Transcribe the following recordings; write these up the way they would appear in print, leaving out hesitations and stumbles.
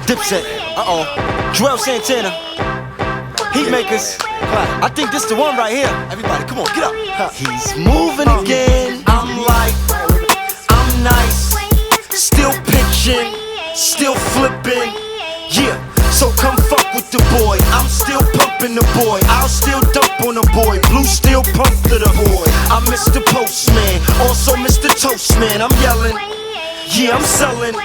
Dipset. Joel Santana. Heatmakers. I think this the one right here. Everybody, come on, get up. He's moving again. I'm like, I'm nice. Still pitching, still flipping. Yeah, so come fuck with the boy. I'm still pumping the boy. I'll still dump on the boy. Blue still pump to the boy. I'm Mr. Postman, also Mr. Toastman. I'm yelling, yeah, I'm selling.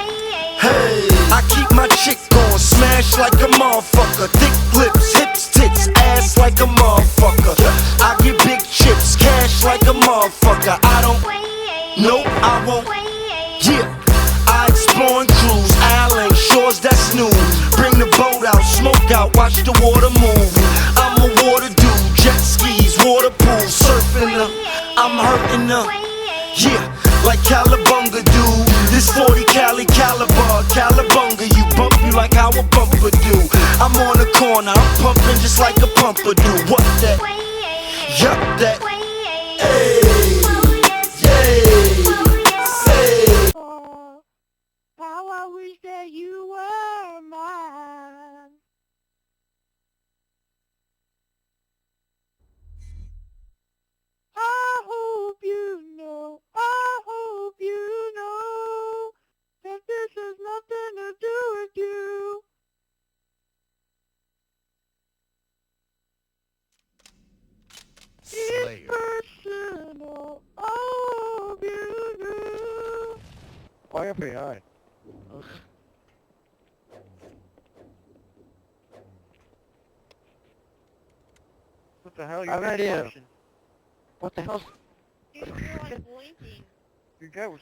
Hey, I keep my chick on, smash like a motherfucker. Thick lips, hips, tits, ass like a motherfucker. I get big chips, cash like a motherfucker. I don't, nope, I won't. Yeah, I explore and cruise, island shores, that's new. Bring the boat out, smoke out, watch the water move. I'm a water dude, jet skis, water pool, surfing the, I'm hurting the, yeah, like Calabunga dude. This 40 Cali caliber, Calabunga, you bump you like how a bumper do. I'm on the corner, I'm pumping just like a pumper do. What that? Yup, that. Hey, yay, say. How I wish that you were mine. I hope you know, that this has nothing to do with you. It's personal, I hope you know. Oh, you're pretty high. What the hell? I have an idea. Motion. What the hell? Dude, you're like blinking. Your guy was